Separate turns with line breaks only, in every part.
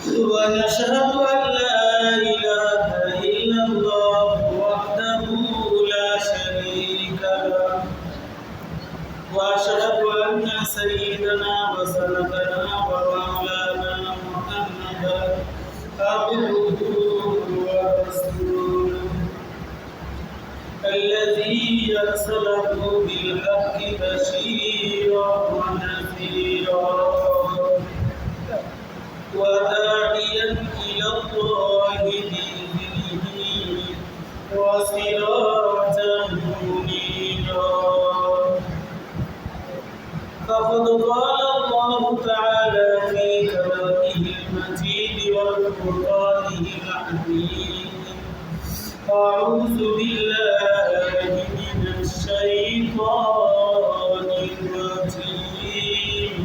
ونشهد أن لا إله إلا الله وحده لا شريك له وأشهد أن سيدنا وسندنا ومولانا محمدا عبده ورسوله الذي أرسله بالحق بشيرا ونذيرا وداعيا إلى الله بإذنه وسراجا منيرا فقد قال الله تعالى في كلامه المجيد والقرآنه الحكيم أعوذ بالله من الشيطان الرجيم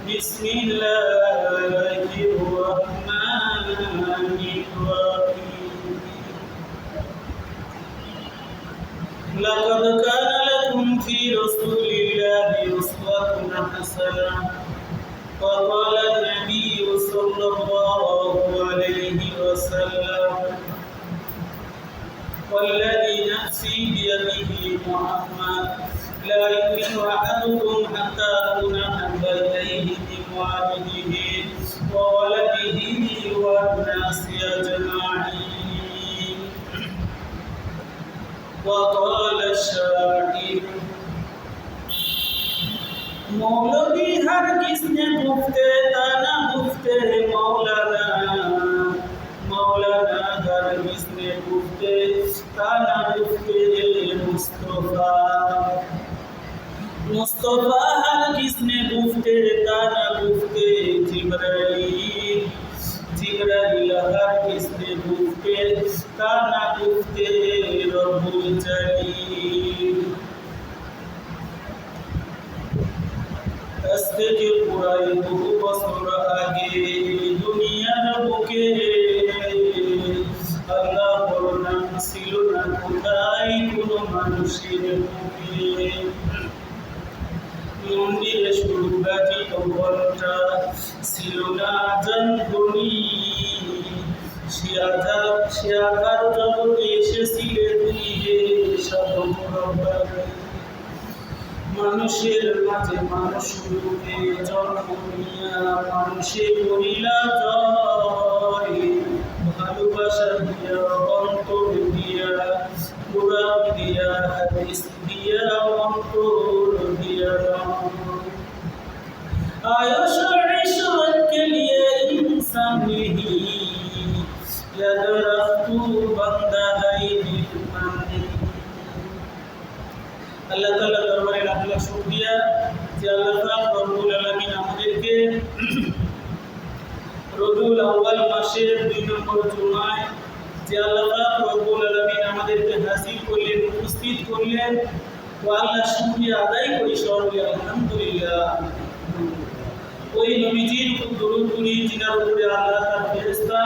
بسم الله الرحمن الرحيم لقد كان لكم في رسول الله أسوة حسنة وقال النبي صلى الله عليه وسلم والذي نفسي بيده محمد لا يؤمن أحدكم حتى أكون أحب إليه من والده وولده والناس أجمعين وقال الشاعر मौलवी हर किसने गुफ्ते ताना गुफ्ते मौलाना मौलाना हर किसने गुफ्ते ताना गुफ्ते मुस्तफा मुस्तफा हर किसने गुफ्ते ताना गुफ्ते जिब्राइल जिब्राइल हर किसने गुफ्ते ताना गुफ्ते रब्बुल जलील আজ থেকে প্রায় বহু বছর আগে দুনিয়ার বুকে আল্লাহর নাম ছিল না কোথায় কোনো মানুষের মুখে মন্দিরে শুরু বাজিত ঘন্টা ছিল না জানধ্বনি সে আধার জগতে এসেছিলেন নিজে সাধক রব্বানি মানুষের মাঝে মানুষ রূপে জন্ম নিয়া মানুষে করিলা জয় ভালোবাসা দিয়া অন্তর দিয়া কোরআন দিয়া হাদিস দিয়া অন্তর দিয়া आयुष ईश्वर के लिए इंसान नहीं या दरख्तु बंदा है दिलमंदी আল্লাহ তাআলা দরবারে লাখ লাখ শুকরিয়া যে আল্লাহ পাক রব্বুল আলামিন আমাদেরকে রবিউল আউয়াল মাসের 2 নম্বর জুমায় যে আল্লাহ পাক রব্বুল আলামিন আমাদেরকে হাজির করলেন উপস্থিত করলেন তো আল্লাহ শুকরিয়া আদায় করি সকলে আলহামদুলিল্লাহ ওই নবীজির উপর দরুদ পড়ি যিনার উপরে আল্লাহ তার ফেরেশতা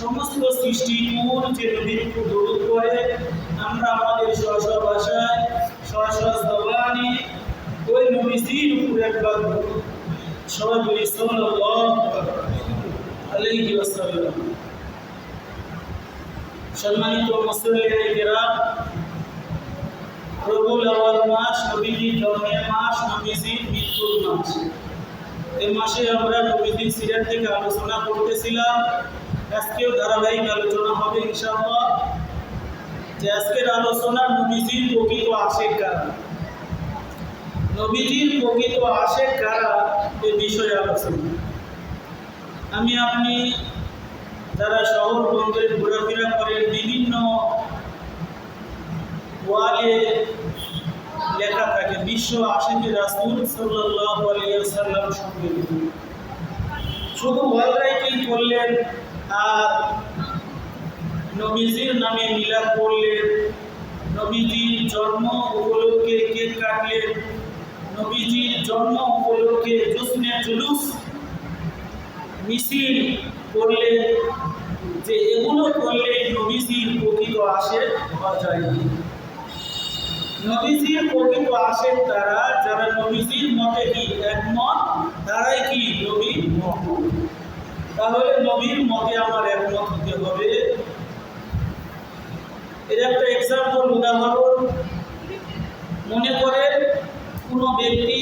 সমস্ত সৃষ্টি নূর যে নবীর উপর দরুদ পড়ে আমরা আমাদের স্ব ভাষায় সহজ জবানি ওই নবীজির উপর একবার সবাই বলি সাল্লাল্লাহু আলাইহি ওয়াসাল্লাম সম্মানিত মুসলিম কিরাম রবিউল আউয়াল মাস নবীজির জন্মের মাস নবীজির মৃত্যুর মাস এই মাসে আমরা নবীজির সিরাত থেকে আলোচনা করতেছিলাম আজকেও ধারাবাহিক আলোচনা হবে ইনশাআল্লাহ যে আজকের আলোচনা নবীজির প্রকৃত আশেক কারা নবীজির প্রকৃত আশেক কারা এই বিষয়ে আলোচনা আমি আপনি যারা শহর বন্দরে ঘোরাফেরা করেন বিভিন্ন ওয়ালে লেখা থাকে বিশ্ব আশিকে রাসূল সাল্লাল্লাহু আলাইহি ওয়াসাল্লাম সম্পর্কে শুধু ওয়াল রাইটিং করলেন আর নবীজির নামে মিলাদ করলেন নবীজির জন্ম উপলক্ষে কেক কাটলেন নবীজির জন্ম উপলক্ষে জুসনে জুলুস মিছিল করলেন যে এগুলো করলে নবীজির প্রকৃত আশেক হওয়া যায় নবীজির প্রকৃত আশেক তারা যারা নবীজির মতে কি একমত তারাই কি নবী তাহলে নবীর মতে আমার একমত হতে হবে। এর একটা এক্সাম্পল, উদাহরণ, মনে করেন কোনো ব্যক্তি,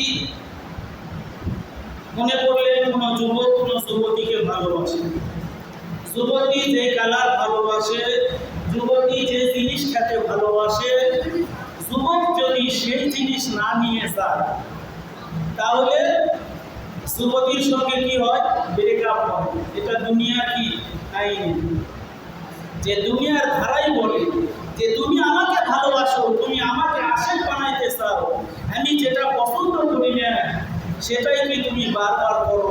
মনে করলেন কোনো যুবক কোনো যুবতীকে ভালোবাসে, যুবতী যে কালার ভালোবাসে, যুবতী যে জিনিস খেতে ভালোবাসে, যুবক যদি সেই জিনিস না নিয়ে যায় তাহলে যুবতীর সঙ্গে কি হয়? ব্রেকআপ হয়। এটা দুনিয়ার কি আইন, যে দুনিয়ার ধারাই বলে যে তুমি আমাকে ভালোবাসো, তুমি আমাকে আশেক বানাইতে চাও, আমি যেটা পছন্দ করি না সেটাই কি তুমি বারবার করো,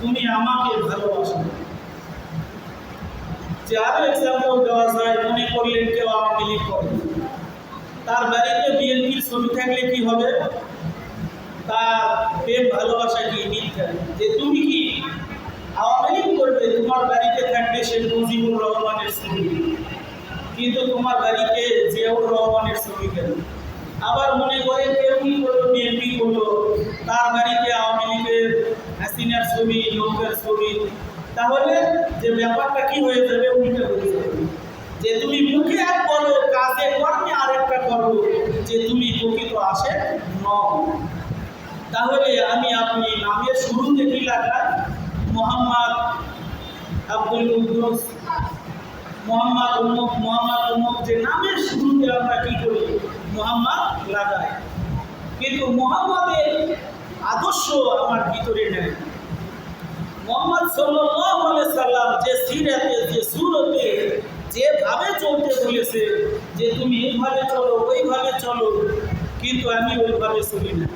তুমি আমাকে ভালোবাসো। যে আরো এক্সাম্পল দেওয়া যায়, মনে করলেন কেউ আওয়ামী লীগ করে, তার বাড়িতে বিএনপির ছবি থাকলে কি হবে? তার প্রেম ভালোবাসা কি মিথ্যা? যে তুমি কি আওয়ামী লীগ করবে, তোমার বাড়িতে থাকবে শেখ মুজিবুর রহমানের ছবি, কিন্তু তোমার বাড়িতে জিয়াউর রহমানের ছবি কেন? আবার মনে করেন কেউ কি করলো, বিএনপি করলো, তার বাড়িতে আওয়ামী লীগের হাসিনার ছবি, লোকের ছবি, তাহলে যে ব্যাপারটা কি হয়ে যাবে? উল্টে হয়ে যাবে। যে তুমি মুখে এক বলো, কাজে কর্মে আরেকটা করো, যে তুমি প্রকৃত আশেক নও। তাহলে আমি আপনি নামের শুরুতে কি লাগাই? মোহাম্মদ, আব্দুল কুদ্দুস, মোহাম্মদ উম্মুক, মোহাম্মদ উম্মুক, যে নামের শুরুতে আমরা কি করি? মোহাম্মদ লাগাই, কিন্তু মোহাম্মদের আদর্শ আমার ভিতরে নেই। মোহাম্মদ সাল্লাল্লাহু আলাইহি সাল্লাম যে সিরাতে, যে সুরতে, যেভাবে চলতে বলেছে যে তুমি এইভাবে চলো, ওইভাবে চলো, কিন্তু আমি ওইভাবে চলি না,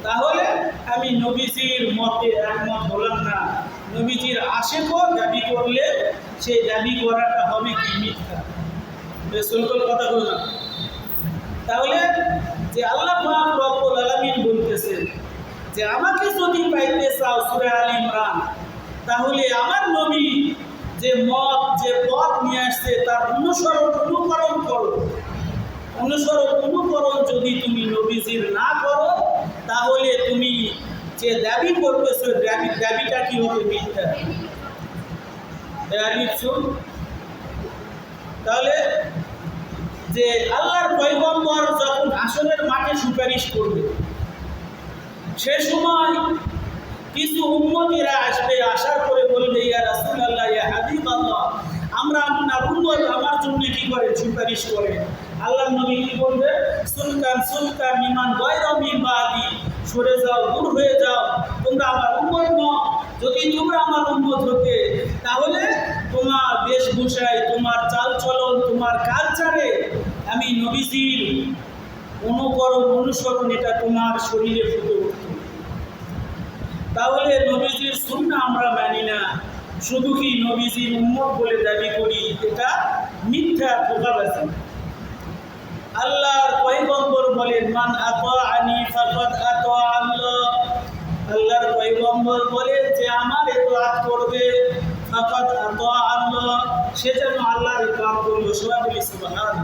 তাহলে আমি নবীজির মতে একমত হলাম না। নবীজির আশেকও দাবি করলে সেই দাবি করাটা হবে কি? মিথ্যা। সকল কথা বললাম। তাহলে যে আল্লাহ পাক রব্বুল আলামিন বলতেছে যে আমাকে যদি পাইতে চাও, সূরা আলে ইমরান, তাহলে আমার নবী যে মত, যে পথ নিয়ে আসছে তার অনুকরণ করো। অনুকরণ যদি তুমি নবীজির না করো, তাহলে তুমি যে দাবি করতেছো দাবিটা কি হবে? মিথ্যা। তাহলে যে আল্লাহর পয়গম্বর যখন হাসরের মাঠে সুপারিশ করবে, সে সময় কিছু উম্মতীরা আসবে, আসার পরে বলবে ইয়া রাসূলুল্লাহ, ইয়া হাবিবাল্লাহ, আমরা আপনার উম্মত, আমার জন্য কি করে সুপারিশ করে। আল্লাহর নবী কি বলবে? সুলতান মিমান গায়রা মিন বাদি, সরে যাও, দূর হয়ে যাও, তোমরা আমার উম্মত নও। যদি তোমরা আমার উম্মত হতে, তাহলে তোমার বেশভূষায়, তোমার চালচলন, তোমার কালচারে আমি নবীজির অনুসরণ এটা তোমার শরীরে ফুটে উঠত। তাহলে নবীজির সুন্নাহ আমরা মানি না, শুধু কি নবীজির উম্মত বলে দাবি করি, এটা মিথ্যা, ধোঁকাবাজি। আল্লাহর পয়গম্বর বলেন মান আতাআনি ফাকাদ আতা আল্লাহ, আল্লাহর পয়গম্বর বলেন যে আমার ইতাআত করবে, ফাকাদ আতা আল্লাহ, সে যেন আল্লাহর ইতাআত করলো। সবাই বলি সুবহানাল্লাহ।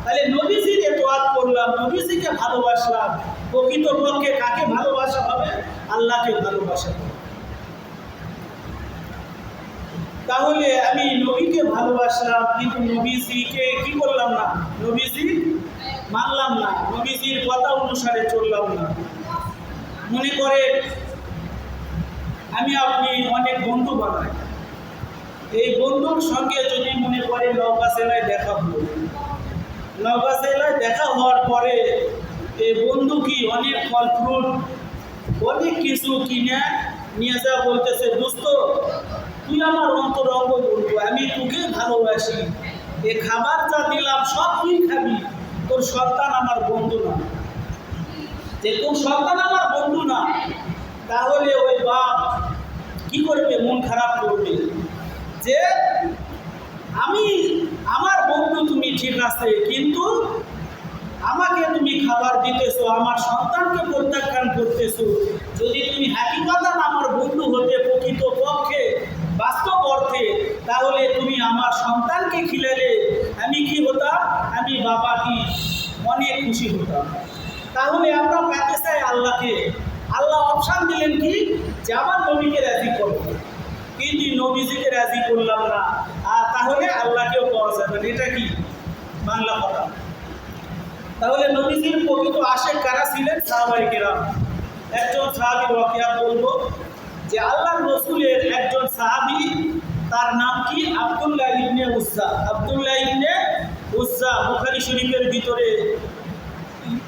তাহলে নবীজির ইতাআত করলাম, নবীজিকে ভালোবাসলাম, প্রকৃতপক্ষে কাকে ভালোবাসা হবে? আল্লাহকে ভালোবাসা হবে। তাহলে আমি নবীকে ভালোবাসলাম, কিন্তু নবীজিকে কি করলাম না? নবীজি মানলাম না, নবীজির কথা অনুসারে চললাম না। মনে করে আমি আপনি অনেক বন্ধু বানাই, এই বন্ধুর সঙ্গে যদি মনে করে নৌকা সেলায় দেখা হলো, নৌকা সেলায় দেখা হওয়ার পরে এই বন্ধু কি অনেক ফল ফ্রুট, অনেক কিছু কিনে নিয়ে যা বলতেছে, দোস্ত তুই আমার অন্তরঙ্গ বন্ধু, আমি তোকে ভালোবাসি, এ খাবার যা দিলাম সব তুই খাবি, তোর সন্তান আমার বন্ধু না। যে তোর সন্তান আমার বন্ধু না, তাহলে ওই বাপ কি করবে? মন খারাপ করবে যে আমি, আমার বন্ধু তুমি ঠিক আছে, কিন্তু আমাকে তুমি খাবার দিতেছো, আমার সন্তানকে প্রত্যাখ্যান করতেছো। যদি তুমি হাকিকতান আমার বন্ধু হতে, প্রকৃত পক্ষে বাস্তব অর্থে, তাহলে তুমি আমার সন্তানকে খিলালে আমি কি হতাম? আমি বাবা কি অনেক খুশি হতাম। তাহলে আমরা পেতে চাই আল্লাহকে। আল্লাহ অপশান দিলেন কি? যে আমার নবীকে রাজি করবো, কিন্তু নবীজিকে রাজি করলাম না, আর তাহলে আল্লাহকেও পাওয়া যাবে না। এটা কি বাংলা কথা? তাহলে নবীজির প্রকৃত আশেক কারা ছিলেন? সাহাবায়ে কেরাম। একজন সাহাবীর ওয়াকিয়া বলবো যে আল্লাহর রাসূলের একজন সাহাবী, তার নাম কি? আব্দুল্লাহ ইবনে উজ্জা। আব্দুল্লাহ ইবনে উজ্জা, বুখারী শরীফের ভিতরে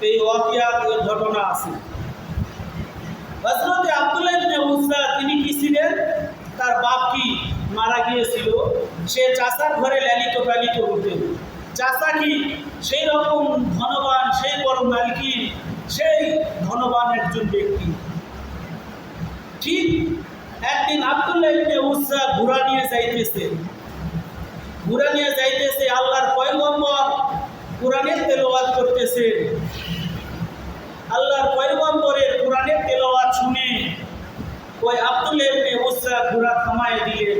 এই ওয়াকিয়া ঘটনা আছে। হযরত আব্দুল্লাহ ইবনে উজ্জা তিনি কি ছিলেন? তার বাপ কি মারা গিয়েছিল, সে চাচার ঘরে লালিত পালিত হতেন। চাচা কি সেই রকম ধনবান, সেই বড় মালিক, সেই ধনবান একজন ব্যক্তি। ঠিক একদিন আব্দুল্লাহ ইবনে উজ্জা ঘোড়া নিয়ে যাইতেছে, আল্লাহর পয়গম্বর কোরআনের তেলাওয়াত করতেছেন। আল্লাহর পয়গম্বরের কোরআনের তেলাওয়াত শুনে ওই আব্দুল্লাহ ইবনে উজ্জা ঘোড়া থামায় দিলেন।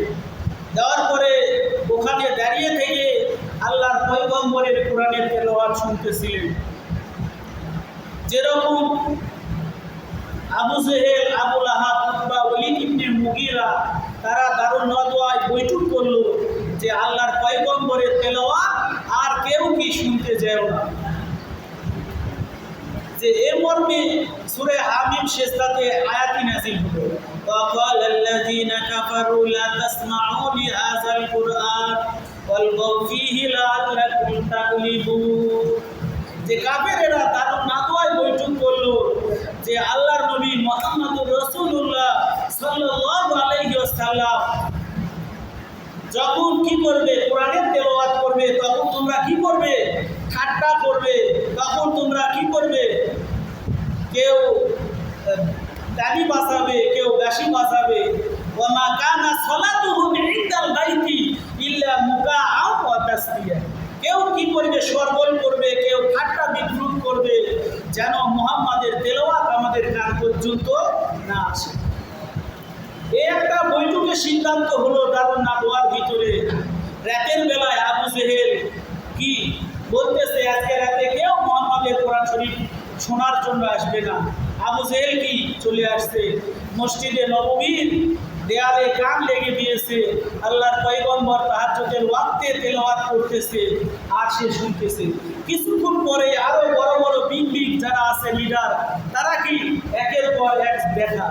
দেওয়ার পরে ওখানে দাঁড়িয়ে থেকে আল্লাহর পয়গম্বরের কোরআনের তেলাওয়াত শুনতেছিলেন। যেরকম আবু জেহেল, আবু লাহাব, উতবা, ওয়ালিদ ইবনে মুগীরা তারা দারুন নদওয়ায় বৈঠক করলো যে আল্লাহর পয়গম্বরের তেলাওয়াত আর কেউ কি শুনতে যায় না। যে এ মর্মে সূরা হামিম শেষটাতে আয়াতই নাযিল হলো, وقال الذين كفروا لا تسمعوا لهذا القرآن والغوا فيه لعلكم تغلبون। যে কাফেরেরা দারুন নাদওয়ায় বৈঠক করলো যে আল্লাহর নবী মুহাম্মদুর রাসূলুল্লাহ সাল্লাল্লাহু আলাইহি ওয়াসাল্লাম যখন কি করবে? কোরআনের তেলাওয়াত করবে, তখন তোমরা কি করবে? ঠাট্টা করবে। তখন তোমরা কি করবে? কেউ দাড়ি বাঁচাবে, কেউ গাছি বাঁচাবে। ওয়ামা কানা সালাতুহুম ইনদাল বাইতি ইল্লা মুকাআ ওয়া তাসবিয়া। কেউ কি করবে? সরগোল করবে, কেউ ঠাট্টা বিদ্রুপ করবে, যেন মুহাম্মাদের তেলাওয়াত আমাদের কান পর্যন্ত না আসে। এই একটা বৈঠকের সিদ্ধান্ত হলো দারুন নাদওয়ার ভিতরে। রাতের বেলায় আবু জেহেল কি বলতেছে, আজকে রাতে কেউ মুহাম্মাদের কোরআন শরীফ শোনার জন্য আসবে না। আবু জেহেল কি চলে আসছে মসজিদে নববীর দেয়ালে কান লেগে দিয়েছে। আল্লাহর পয়গম্বর তাহাজ্জুদের ওয়াক্তে তেলাওয়াত করতেছে আর সে শুনতেছে। কিছুক্ষণ পরে আরো বড় বড় বিগ যারা আছে লিডার, তারা কি একের পর এক দেখা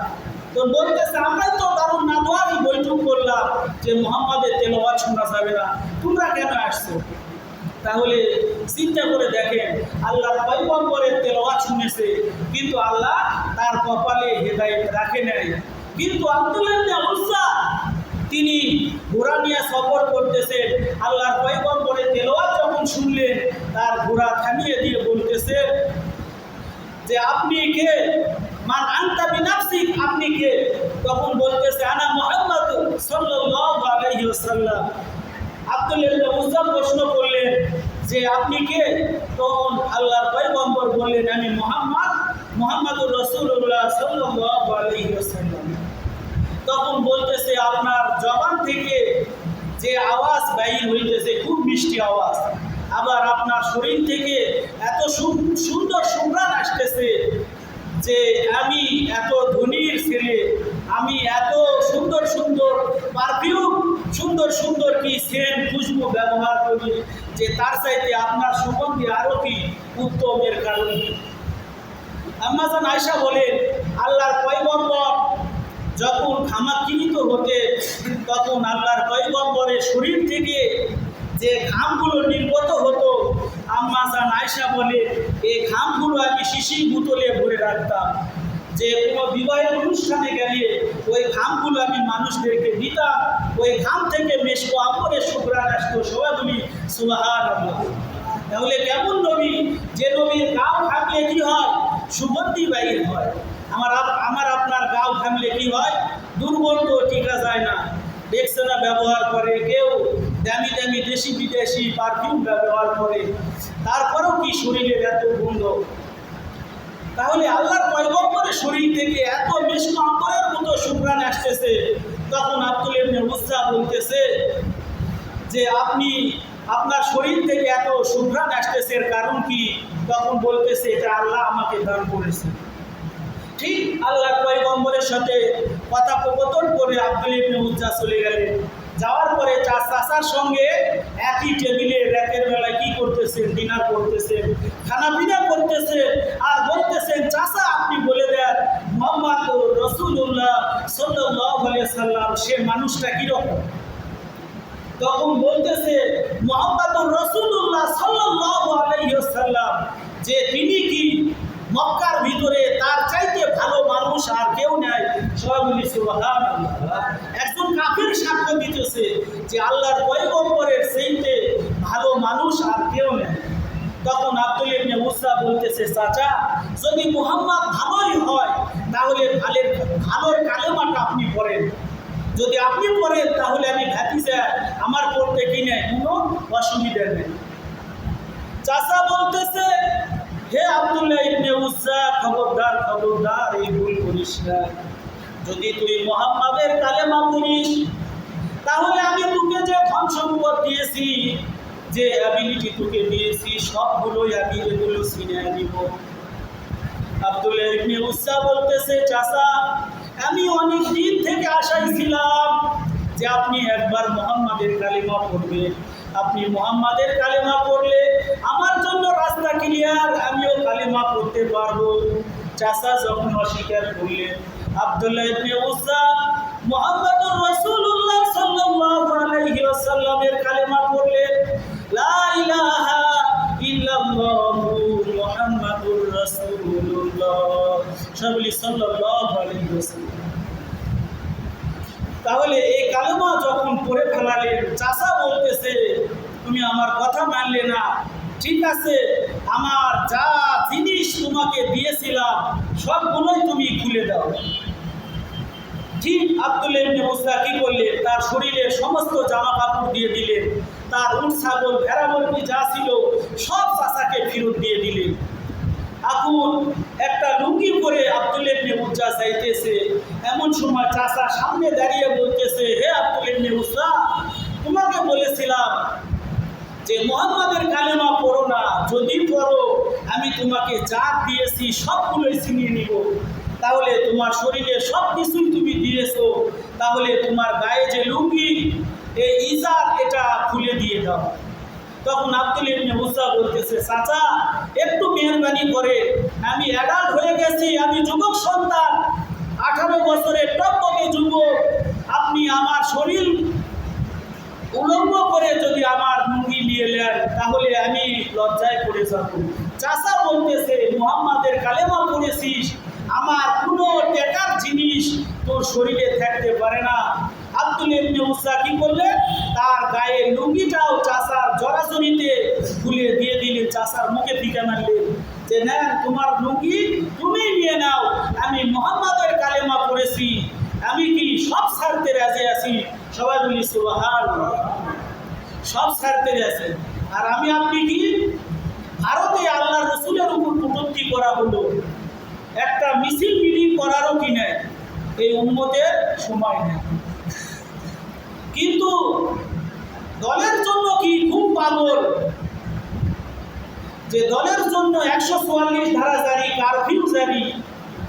তো বলতেছে, আমরাই তো দারুন নাদওয়ারই বৈঠক করলাম যে মুহাম্মাদের তেলাওয়াত শোনা যাবে না, তোমরা কেন আসছো? তাহলে চিন্তা করে দেখেন, আল্লাহর পয়গম্বরের তেলাওয়াত শুনেছে, কিন্তু আল্লাহ তার কপালে হেদায়েত রাখে নাই। কিন্তু আব্দুল্লাহ ইবনে উজ্জা তিনি ঘোড়া নিয়ে সফর করতেছেন, আল্লাহর পয়গম্বরের তেলাওয়াত যখন শুনলেন তার ঘোড়া থামিয়ে দিয়ে বলতেছে যে আপনি কে? মান আনতা বিনাফসিক, আপনি কে? তখন বলতেছে আনা মুহাম্মদ সাল্লাল্লাহু আলাইহি ওয়াসাল্লাম। আব্দুল্লাহ ইবনে উজ্জা প্রশ্ন করলেন যে আপনি কে? তখন আল্লাহর পয়গম্বর বললেন আমি মুহাম্মাদুর রাসূলুল্লাহ সাল্লাল্লাহু আলাইহি ওয়াসাল্লাম। তখন বলতেছে আপনার জবান থেকে যে আওয়াজ বাইর হইতেছে খুব মিষ্টি আওয়াজ, আবার আপনার শরীর থেকে এত সুন্দর সুঘ্রাণ আসতেছে যে আমি এত ধনীর ছেলে, আমি এত সুন্দর সুন্দর পারফিউম, সুন্দর সুন্দর কি সেন্ট খুশবু ব্যবহার করি যে তার চাইতে আপনার সুগন্ধি আরো কি উত্তমের কারণ। আম্মা জান আয়েশা বলেন আল্লাহর পয়গম্বর যখন ঘামাক্রান্ত হতে তখন আল্লাহর পয়গম্বরের শরীর থেকে যে ঘামগুলো নির্গত হতো, আম্মা জান আয়েশা বলে এই ঘামগুলো আমি শিশি বোতলে ভরে রাখতাম, যে কোনো বিবাহের অনুষ্ঠানে গেলে ওই ঘামগুলো আমি মানুষদেরকে দিতাম, ওই ঘাম থেকে মেশকো আমরের সুঘ্রাণ আসতো। সবাই বলি সুবহানাল্লাহ। তাহলে কেমন নবী? যে নবীর গাও ঘামলে কি হয়? সুগন্ধি বাইর হয়। আমার আপনার গাও ঘামলে কি হয়? দুর্গন্ধ টিকা যায় না। দেখছে না ব্যবহার করে কেউ দামি দামি দেশি বিদেশি পারফিউম ব্যবহার করে, তারপরেও কি শরীরের এত গন্ধ। তাহলে আল্লাহর পয়গম্বরের শরীর থেকে এত মিষ্টি আম্বরের মতো সুঘ্রাণ আসতেছে, তখন আব্দুল্লাহ ইবনে উজ্জা বলতেছে যে আপনি আপনার শরীর থেকে এত সুঘ্রাণ আসতেছে এর কারণ কি? তখন বলতেছে এটা আল্লাহ আমাকে দান করেছে। ঠিক আল্লাহর পয়গম্বরের সাথে কথোপকথন করে আব্দুল্লাহ ইবনে উজ্জা চলে গেলেন। যাওয়ার পরে চাচার সঙ্গে একই টেবিলে রাতের বেলায় কি করতেছেন, ডিনার করতেছেন, খানা পিনা করতেছেন, আর বলতেছেন চাচা আপনি বলে দেন মুহাম্মদ রাসূলুল্লাহ সাল্লাল্লাহু আলাইহি সাল্লাম সে মানুষটা কিরকম। তখন বলতেছে মুহাম্মদুর রাসূলুল্লাহ সাল্লাল্লাহু আলাইহি ওয়াসাল্লাম যে তিনি কি মক্কার ভিতরে তার চাইতে ভালো মানুষ আর কেউ নাই। সবাই বলি সুবহানাল্লাহ। একজন কাফির সাক্ষ্য দিতেছে যে আল্লাহর পয়গম্বরের চাইতে ভালো মানুষ আর কেউ নেই। তখন আব্দুল্লাহ ইবনে উজ্জা বলতেছে চাচা যদি মুহাম্মদ ভালোই হয় তাহলে ভালোর কালেমাটা আপনি পড়েন, যদি আপনি পড়েন তাহলে আমি ভাতিজা আমার পড়তে কি নেই, কোনো অসুবিধা নেই। চাচা বলতেছে হে আব্দুল্লাহ ইবনে উজ্জা খবরদার খবরদার এই ভুল করিস না। যদি তুই মুহাম্মাদের কালেমা পড়িস তাহলে আমি তোকে যে ধন সম্পদ দিয়েছি, যে অ্যাবিলিটি তোকে দিয়েছি সবগুলোই আমি এগুলো ছিনিয়ে নিব। আব্দুল্লাহ ইবনে উজ্জা বলতেছে চাচা আমি অনেক দিন থেকে আশায় ছিলাম যে আপনি একবার মুহাম্মাদের কালেমা পড়বেন, আপনি মুহাম্মাদের কালেমা পড়লে আমার জন্য রাস্তা ক্লিয়ার, আমিও কালেমা পড়তে পারবো। চাচা যখন অস্বীকার করলেন আব্দুল্লাহ ইবনে উজ্জা মুহাম্মদুর রাসূলুল্লাহ সাল্লাল্লাহু আলাইহি ওয়াসাল্লামের কালেমা পড়লেন, লা ইলাহা ইল্লাল্লাহু মুহাম্মাদুর রাসূলুল্লাহ সাল্লাল্লাহু আলাইহি ওয়াসাল্লাম। তাহলে এই কালেমা যখন পড়ে ফেলালেন চাচা বলতেছে তুমি আমার কথা মানলে না, ঠিক আছে আমার যা জিনিস তোমাকে দিয়েছিলাম সবগুলোই তুমি খুলে দাও। ঠিক আব্দুল্লাহ ইবনে উজ্জা কি করলেন, তার শরীরের সমস্ত জামা কাপড় দিয়ে দিলেন, তার উট ছাগল ভেড়া মুরগি যা ছিল সব চাচাকে ফেরত দিয়ে দিলেন। এখন একটা লুঙ্গি পরে আব্দুল্লাহ ইবনে উজ্জা যাইতেছে, এমন সময় চাচা সামনে দাঁড়িয়ে বলতেছে হে আব্দুল্লাহ ইবনে উজ্জা তোমাকে বলেছিলাম যে মুহাম্মাদের কালেমা পড়ো না, যদি পড়ো আমি তোমাকে যা দিয়েছি সবগুলোই ছিনিয়ে নিব। তাহলে তোমার শরীরে সব কিছুই তুমি দিয়েছো, তাহলে তোমার গায়ে যে লুঙ্গি এই ইজার এটা খুলে দিয়ে দাও। তখন আব্দুল্লাহ ইবনে উজ্জা বলতেছে চাচা একটু মেহরবানি করে, আমি অ্যাডাল্ট হয়ে গেছি, আমি যুবক সন্তান, 18 বছরের টকটকে যুবক, আপনি আমার শরীর উলঙ্গ করে যদি আমার লুঙ্গি নিয়ে নেন তাহলে আমি লজ্জায় পড়ে যাব। চাচা বলতেছে মুহাম্মাদের কালেমা পড়েছিস, আমার কোনো টাকার জিনিস তোর শরীরে থাকতে পারে না। আব্দুল্লাহ ইবনে উজ্জা কি করলেন, তার গায়ে লুঙ্গিটাও চাচার জড়াজড়িতে খুলে দিয়ে দিলেন, চাচার মুখে ফিকে মারলেন যে না তোমার লুঙ্গি তুমি নিয়ে নাও, আমি মুহাম্মাদের কালেমা পড়েছি, আমি কি সব ছাড়তে রাজি আছি। সবাই বলি সুবহানাল্লাহ। সব ছাড়তে আছে, আর আমি আপনি কি ভারতে আল্লাহ রসুলের উপর কটূক্তি করা হলো, একটা মিছিল মিটিং করারও কি নেই, এই উম্মতের সময় নেই। কিন্তু দলের জন্য কি খুব পাগল, যে দলের জন্য 144 ধারা জারি, কারফিউ জারি,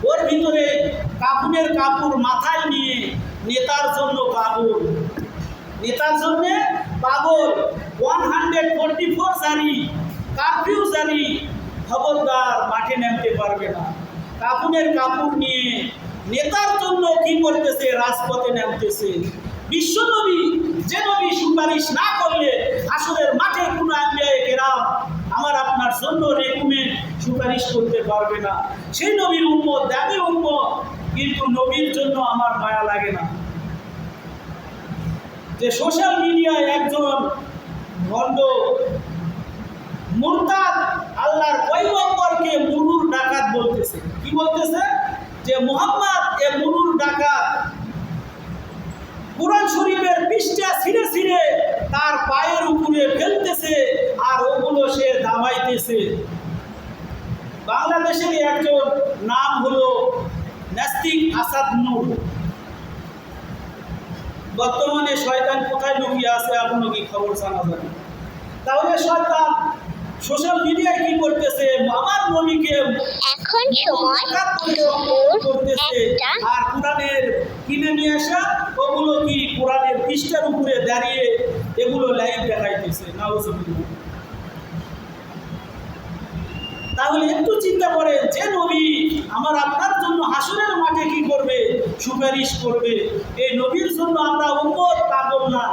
ওর ভিতরে কাফনের কাপড় মাথায় নিয়ে নেতার জন্য পাগল, নেতার জন্য পাগল, 144 জারি, কারফিউ জারি, খবরদার মাঠে নামতে পারবে না। কাফনের কাপড় নিয়ে নেতার জন্য কি করতেছে, রাজপথে নামতেছে। বিশ্বনবী যে নবী সুপারিশ না করলে আসরের মাঠে কোনো আম্বিয়ায়ে কেরাম আমার আপনার জন্য রেকমেন্ড সুপারিশ করতে পারবে না। সেই নবীর উম্মত, দামি উম্মত, কিন্তু নবীর জন্য আমার মায়া লাগে না। যে সোশ্যাল মিডিয়ায় একজন ভণ্ড মুরতাদ আল্লাহর পয়গম্বরকে মুরুর ডাকাত বলতেছে, কি বলতেছে যে মুহাম্মদ এ মুরুর ডাকাত, কুরআন শরীফের পৃষ্ঠা ছিঁড়ে ছিঁড়ে তার পায়ের উপরে ফেলতেছে আর ওগুলো সে দাবাইতেছে। বাংলাদেশের একজন নাম হলো নাস্তিক আসাদ নূর। বর্তমানে শয়তান কোথায় লুকিয়ে আছে এখনো কি খবর জানা যায়। তাহলে শয়তান সোশ্যাল মিডিয়ায় কি করতেছে, আমার নবীকে
এখন সময়
করতেছে, আর কোরআনের কিনে নিয়ে আসা ওগুলো কি কোরআনের পৃষ্ঠার উপরে দাঁড়িয়ে এগুলো লাইভ দেখাইতেছে। নাউজুবিল্লাহ। তাহলে একটু চিন্তা করে, যে নবী আমার আপনার জন্য হাসরের মাঠে কি করবে, সুপারিশ করবে, এই নবীর জন্য আমরা উম্মত পাগল না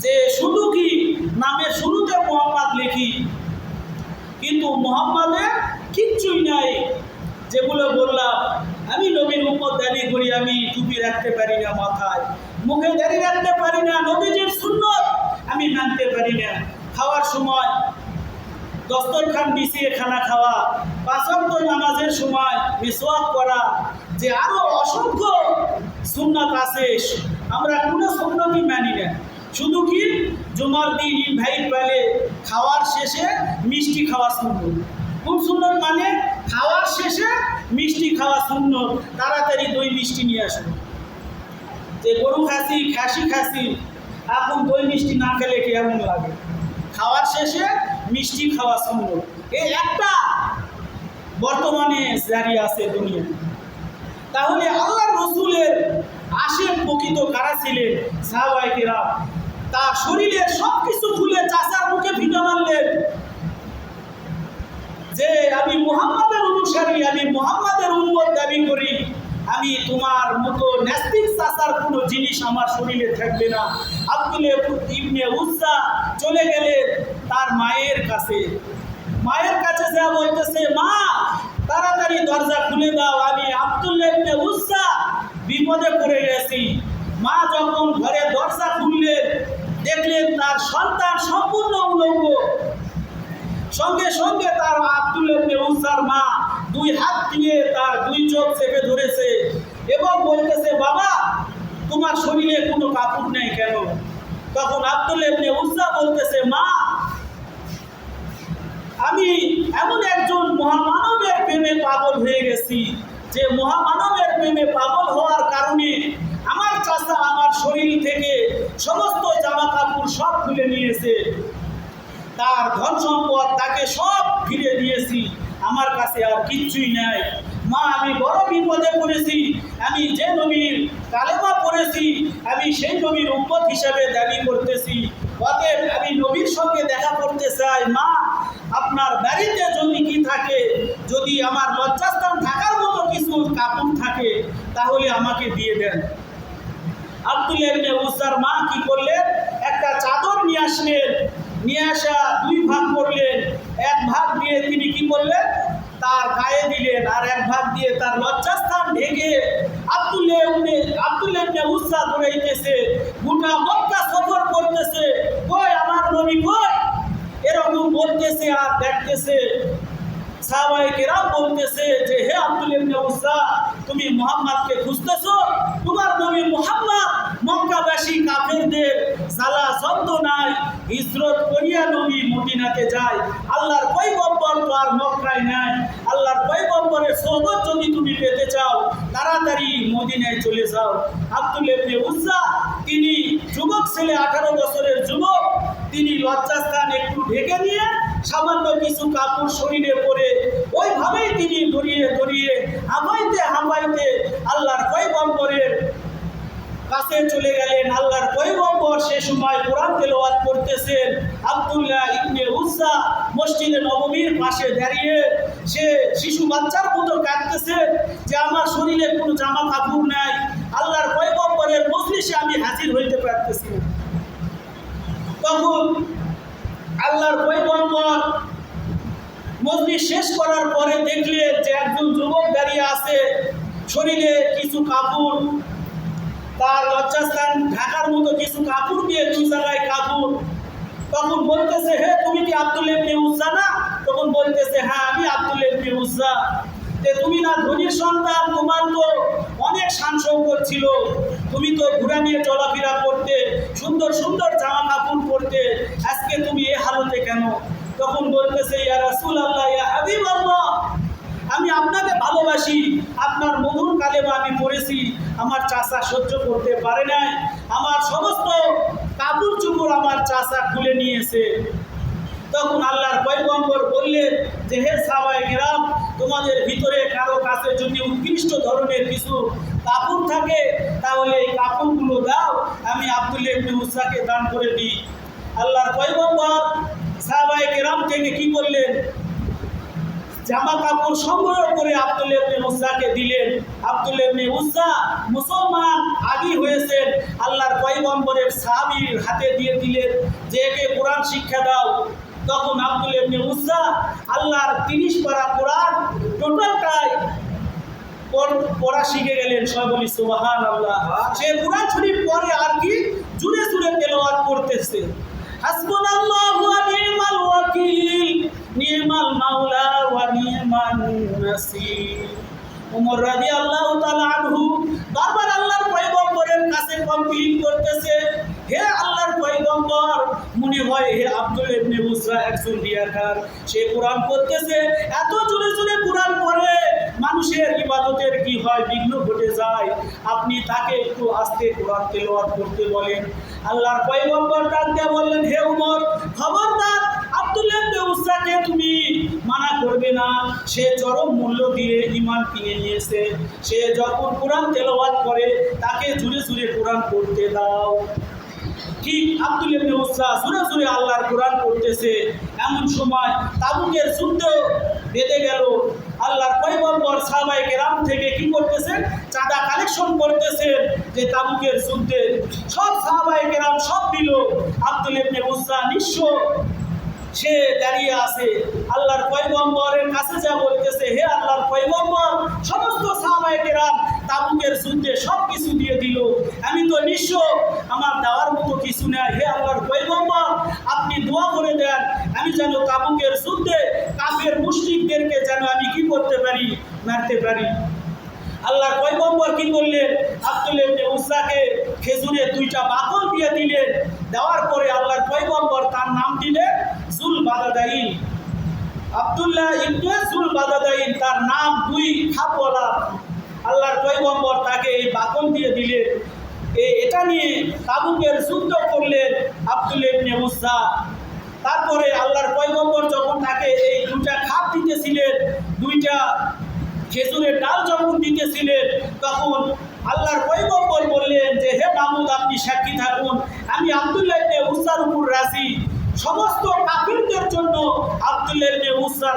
যে শুধু কি নামের শুরুতে মোহাম্মদ লিখি, কিন্তু মোহাম্মদের কিচ্ছুই নাই। যেগুলো বললাম, আমি নবীর উম্মত দাবি করি, আমি টুপি রাখতে পারি না মাথায়, মুখে দাড়ি রাখতে পারি না, নবীজির সুন্নত আমি মানতে পারি না, খাওয়ার সময় দস্তরখান বিছিয়ে খানা খাওয়া, পাঁচ ওয়াক্ত নামাজের সময় মিসওয়াক করা, যে আরো অসংখ্য সুন্নাত আছে, আমরা কোনো সুন্নতই মানি না। শুধু কি জুমার দিন ইনভাইট পেলে খাওয়ার শেষে মিষ্টি খাওয়া সুন্নত। কোন সুন্নত? মানে খাওয়ার শেষে মিষ্টি খাওয়া সুন্নত। তাড়াতাড়ি দই মিষ্টি নিয়ে আসুন। যে গরু খাসি খাসি এখন দই মিষ্টি না খেলে কেমন লাগে? খাওয়ার শেষে মিষ্টি খাওয়া সুন্নত, এই একটা বর্তমানে জারি আছে দুনিয়া। তাহলে আল্লাহর রাসূলের আশেক প্রকৃত কারা ছিলেন? সাহাবায়ে কেরাম। তার শরীরের সব কিছু খুলে চাচার মুখে ভিটা মারলেন যে আমি মুহাম্মাদের অনুসারী, আমি মুহাম্মাদের উম্মত দাবি করি, আমি তোমার মতো নাস্তিক চাচার কোনো জিনিস আমার শরীরে থাকবে না। আব্দুল্লাহ ইবনে উজ্জা চলে গেলেন তার মায়ের কাছে। মায়ের কাছে যা বলতেছে, মা তাড়াতাড়ি দরজা খুলে দাও, আমি আব্দুল্লাহ ইবনে উজ্জা বিপদে পড়ে গেছি। মা যখন ঘরে দরজা খুললেন, দেখলেন তার সন্তান সম্পূর্ণ উলঙ্গ। সঙ্গে সঙ্গে তার আব্দুল্লাহ ইবনে উজ্জার মা দুই হাত দিয়ে তার দুই চোখ চেপে ধরেছে এবং বলতেছে, বাবা তোমার শরীরে কোনো কাপড় নেই কেন? তখন আব্দুল্লাহ ইবনে উজ্জা বলতেছে, মা আমি এমন একজন মহামানবের প্রেমে পাগল হয়ে গেছি, যে মহামানবের প্রেমে পাগল হওয়ার কারণে আমার চাচা আমার শরীর থেকে সমস্ত জামা কাপড় সব খুলে নিয়েছে, তার ধন সম্পদ তাকে সব ফিরে দিয়েছি, আমার কাছে আর কিচ্ছুই নাই। মা আমি বড় বিপদে পড়েছি, আমি যে নবীর কালেমা পড়েছি আমি সেই নবীর উম্মত হিসাবে দাবি করতেছি, অতএব আমি নবীর সঙ্গে দেখা করতে চাই। মা আপনার বাড়িতে যদি কি থাকে, যদি আমার লজ্জাস্থান থাকার মতো কিছু কাপড় থাকে তাহলে আমাকে দিয়ে দেন। আব্দুল্লাহ ইবনে উজ্জার মা কি করলেন, একটা চাদর নিয়ে আসলেন, নিয়ে আসা দুই ভাগ করলেন, এক ভাগ দিয়ে তিনি কি করলেন, তার গায়ে দিলেন, আর এক ভাগ দিয়ে তার লজ্জাস্থান ঢেকে আব্দুল্লাহ ইবনে উজ্জা দৌড়াইতেছে, গোটা মক্কা সফর করতেছে, কই আমার নবী কই, এরকম বলতেছে আর দেখতেছে। সাহাবায়ে কেরাম বলতেছে যে হে আব্দুল্লাহ ইবনে উজ্জা, তুমি মুহাম্মদকে খুঁজতেছো? তোমার নবী মুহাম্মদ মক্কাবাসী কাফেরদের জ্বালা যন্ত্রণায় হিজরত করিয়া নবী মদিনাতে যায়। আল্লাহর পয়গম্বর তো আর মক্কায় নাই। আল্লাহর পয়গম্বরের সোহবত যদি তুমি পেতে চাও তাড়াতাড়ি মদিনায় চলে যাও। আব্দুল্লাহ ইবনে উজ্জা তিনি যুবক ছেলে, 18 বছরের যুবক, তিনি লজ্জাস্থান একটু ঢেকে নিয়ে সামান্য কিছু কাপড় শরীরে পরে ওইভাবেই তিনি দড়িয়ে হামাইতে আল্লাহর পয়গম্বরের কাছে চলে গেলেন। আল্লাহর পয়গম্বর সে সময় কোরআন তেলাওয়াত করতেছেন। আব্দুল্লাহ ইবনে উজ্জা মসজিদে নববীর পাশে দাঁড়িয়ে সে শিশু বাচ্চার মতো কাঁদতেছে যে আমার শরীরে কোনো জামা কাপড় নাই, আল্লাহর পয়গম্বরের মজলিসে আমি হাজির হইতে পারতেছি। তখন আল্লাহর পয়গম্বর মজলিস শেষ করার পরে দেখলেন যে একজন যুবক দাঁড়িয়ে আছে, শরীরে কিছু কাপড়, তার লজ্জাস্থান ঢাকার মতো কিছু কাপড় দিয়ে দুই জায়গায় কাপড়। তখন বলতেছে, হে তুমি কি আব্দুল্লাহ ইবনে উজ্জা না? তখন বলতেছে, হ্যাঁ আমি আব্দুল্লাহ ইবনে উজ্জা। তুমি না ধনীর সন্তান, তোমার তো অনেক শান শৌকত ছিল, তুমি তো ঘোড়া নিয়ে চলাফেরা করতে, সুন্দর সুন্দর জামা কাপড় পরতে, আজকে তুমি এ হালতে কেন? তখন বলতেছে, ইয়া রাসূলুল্লাহ, ইয়া হাবিবাল্লাহ, আমি আপনাকে ভালোবাসি, আপনার মধুর কালেমা আমি পড়েছি, আমার চাচা সহ্য করতে পারে নাই, আমার সমস্ত কাপড় চোপড় আমার চাচা খুলে নিয়েছে। তখন আল্লাহর পয়গম্বর বললেন যে হে সাহাবায়ে কেরাম, তোমাদের ভিতরে কারো কাছে যদি উৎকৃষ্ট ধরনের কিছু কাপড় থাকে তাহলে এই কাপড়গুলো দাও, আমি আব্দুল্লাহ ইবনে উসাকে দান করে দিই। আল্লাহর পয়গম্বর সাহাবায়ে কেরাম থেকে কি করলেন, জামা কাপড় সংগ্রহ করে আব্দুল্লাহ ইবনে উসাকে দিলেন। আব্দুল্লাহ ইবনে উসা মুসলমান আগী হয়েছেন, আল্লাহর পয়গম্বরের সাহাবীর হাতে দিয়ে দিলেন যে একে কোরআন শিক্ষা দাও। তখন আব্দুল্লাহ ইবনে উসা আল্লাহর 30 পারা কোরআন টোটালটাই পড়া শিখে গেলেন। সবাই বলি সুবহানাল্লাহ। সে কোরআন শরীফ পড়ে আর কি জুড়ে জুড়ে তেলাওয়াত করতেছে, হাসবুনাল্লাহু ওয়া নি'মাল ওয়াকিল, নি'মাল মাওলা ওয়া নি'মান নাসির। ওমর রাদিয়াল্লাহু তাআলা আনহু বারবার আল্লাহর পয়গম্বরের কাছে কমপ্লেইন করতেছে, হে আল্লাহর পয়গম্বর, মনে হয় হে আব্দুল্লাহ ইবনে উসা একজন রিয়াকার, সে কোরআন পড়তেছে, এত জোরে জোরে কোরআন পড়ে মানুষের ইবাদতের কি হয়, বিঘ্ন ঘটে যায়, আপনি তাকে একটু আস্তে কোরআন তেলাওয়াত করতে বলেন। আল্লাহর পয়গম্বর ডাক দিয়ে বললেন, হে ওমর, খবরদার আব্দুল্লাহ ইবনে উসাকে তুমি মানা করবে না, সে চরম মূল্য দিয়ে ঈমান কিনে নিয়েছে, সে যখন কোরআন তেলাওয়াত করে তাকে জুড়ে জুড়ে কোরআন পড়তে দাও। ঠিক আব্দুল্লাহ ইবনে উসা জোরে জোরে আল্লাহর কোরআন পড়তেছে, এমন সময় তাবুকের যুদ্ধ বেঁধে গেল। আল্লাহর পয়গম্বর সাহাবায়ে কেরাম থেকে কি করতেছেন, চাঁদা কালেকশন করতেছেন যে তাবুকের যুদ্ধে সব সাহাবায়ে কেরাম সব দিল। আব্দুল্লাহ ইবনে উসা নিঃস্ব সে দাঁড়িয়ে আছে, আল্লাহর পয়গম্বরের কাছে যা বলতেছে, হে আল্লাহর পয়গম্বর, সমস্ত সাহাবায়ে কেরাম তাবুকের যুদ্ধে সব কিছু দিয়ে দিল, আমি তো নিঃস্ব, আমার দেওয়ার মতো কিছু নেই, হে আল্লাহর পয়গম্বর আপনি দোয়া করে দেন, আমি যেন তাবুকের যুদ্ধে কাফের মুশরিকদেরকে যেন আমি কি করতে পারি, মারতে পারি। আল্লাহর পয়গম্বর কি করলেন, আব্দুল্লাহ ইবনে উসাকে খেজুরের 2টা বাকল দিয়ে দিলেন। দেওয়ার পরে আল্লাহর পয়গম্বর তার নাম দিলেন জুলবাদাদাইন। আব্দুল্লাহ ইবনে জুলবাদাদাইন, তার নাম 2 খাপওয়ালা। আল্লাহর পয়গম্বর তাকে এই বাকল দিয়ে দিলেন। এটা নিয়ে তাবুকের যুদ্ধ করলেন আব্দুল্লাহ ইবনে উসা। তারপরে আল্লাহর পয়গম্বর যখন তাকে এই 2টা খাপ দিতেছিলেন, 2টা খেজুরের ডাল যখন দিতেছিলেন, তখন আল্লাহর পয়গম্বর বললেন যে হে মাহমুদ, আপনি সাক্ষী থাকুন, আমি আব্দুল্লাহ ইবনে উসার উপর রাজি, সমস্ত কাফিরদের জন্য আব্দুল্লাহ ইবনে উসার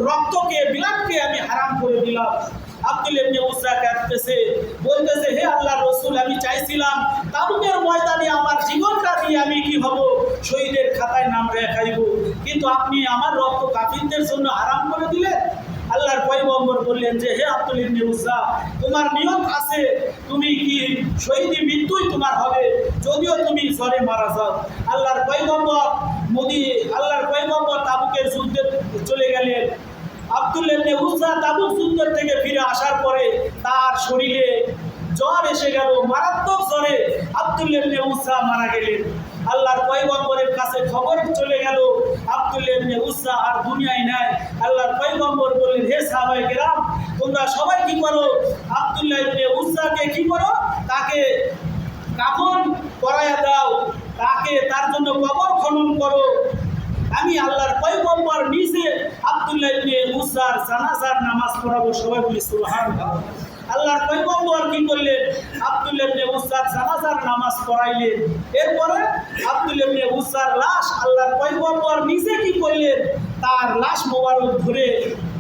রক্তকে ব্লাডকে আমি হারাম করে দিলাম। আব্দুল্লাহ ইবনে উসা কাঁদতেছে, বলতেছে, হে আল্লাহর রাসূল, আমি চাইছিলাম তাবুকের ময়দানে আমার জীবনটা দিয়ে আমি কি হব, শহীদের খাতায় নাম লেখাইব, কিন্তু আপনি আমার রক্ত কাফিরদের জন্য হারাম করে দিলেন। আল্লাহর পয়গম্বর বললেন যে হে আব্দুল্লাহ ইবনে উসা, তোমার নিয়ত আছে, তুমি কি শহীদি মৃত্যুই তোমার হবে, যদিও তুমি জ্বরে মারা যাও। আল্লাহর পয়গম্বর তাবুকের যুদ্ধে চলে গেলেন। আব্দুল্লাহ ইবনে উসা তাবুক যুদ্ধ থেকে ফিরে আসার পরে তার শরীরে জ্বর এসে গেল, মারাত্মক জ্বরে আব্দুল্লাহ ইবনে উসা মারা গেলেন। আল্লাহর পয়গম্বরের কাছে খবর চলে গেল আব্দুল্লাহ ইবনে উসা আর দুনিয়ায় নাই। আল্লাহর পয়গম্বর বললেন, হে সাহাবায়ে কেরাম, তোমরা সবাই কি করো, আব্দুল্লাহ ইবনে উসাকে কি করো, তাকে কাফন পরাইয়া দাও, তার জন্য কবর খনন করো। আমি আল্লাহর পয়গম্বর নিজে আব্দুল্লাহ ইবনে উসার জানাজার নামাজ পড়াবো। সবাই বলি সুবহানাল্লাহ। আল্লাহর পয়গম্বর কি করলেন, আব্দুল্লাহ ইবনে উসার জানাজার নামাজ পড়াইলেন। এরপরে আব্দুল্লাহ ইবনে উসার লাশ আল্লাহর পয়গম্বর নিজে কি করলেন, তার লাশ মোবারক ধরে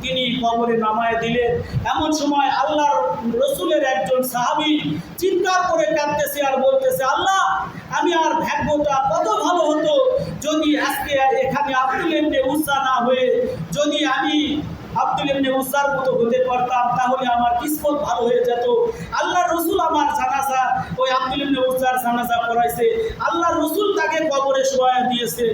তিনি কবরে নামায় দিলেন। এমন সময় আল্লাহর রসুলের একজন সাহাবী চিৎকার করে কাঁদতেছে আর বলতেছে, আল্লাহ, আমি আর ভাগ্যটা কত ভালো হতো যদি আজকে এখানে আব্দুল্লাহ ইবনে উসা না হয়ে যদি আমি আব্দুল্লাহ ইবনে উসার মতো হতে পারতাম, তাহলে আমার কিসমত ভালো হয়ে যেত। আল্লাহর রসুল আমার জানাজা, ওই আব্দুল্লাহ ইবনে উসার জানাজা পড়াইছে, আল্লাহর রসুল তাকে কবরে শোয়া দিয়েছে।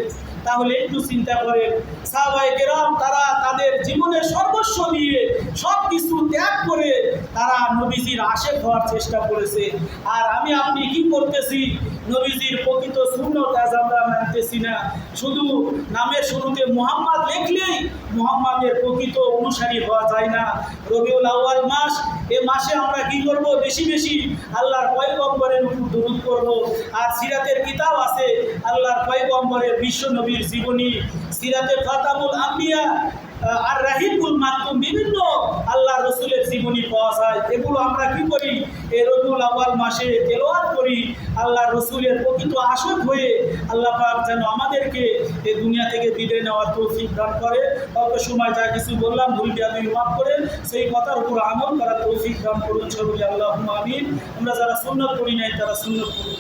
তাহলে একটু চিন্তা করেন, সাহাবায়ে কেরাম তারা তাদের জীবনের সর্বস্ব দিয়ে সব কিছু ত্যাগ করে তারা নবীজির আশেক হওয়ার চেষ্টা করেছে। আর আমি আপনি কি করতেছি, নবীজির প্রকৃত সুন্নত আজ আমরা মানতেছি না। শুধু নামের শুরুতে মুহাম্মদ লিখলেই মুহাম্মাদের প্রকৃত অনুসারী হওয়া যায় না। রবিউল আউয়াল মাস, এ মাসে আমরা কি করব, বেশি বেশি আল্লাহর পয়গম্বরের উপর দুরূদ করব। আর সিরাতের কিতাব আছে, আল্লাহর পয়গম্বরের বিশ্ব নবীর জীবনী, সিরাতে ফাতামুল আম্বিয়া আর রাহিবুল মাকতুম, বিভিন্ন আল্লাহ রসুলের জীবনী পাওয়া যায়। এগুলো আমরা কি করি? এই রবিউল আউয়াল মাসে তেলাওয়াত করি। আল্লাহ রসুলের প্রকৃত আশক হয়ে আল্লাহ পাক যেন আমাদেরকে এই দুনিয়া থেকে বিদায় নেওয়ার তৌফিক দান করে। অল্প সময় যা কিছু বললাম ভুল বিয়াদবি মাফ করে সেই কথার উপর আমল করার তৌফিক দান করুন সকলে, আল্লাহুম্মা আমিন। আমরা যারা সুন্নত করি নাই তারা সুন্নত করুন।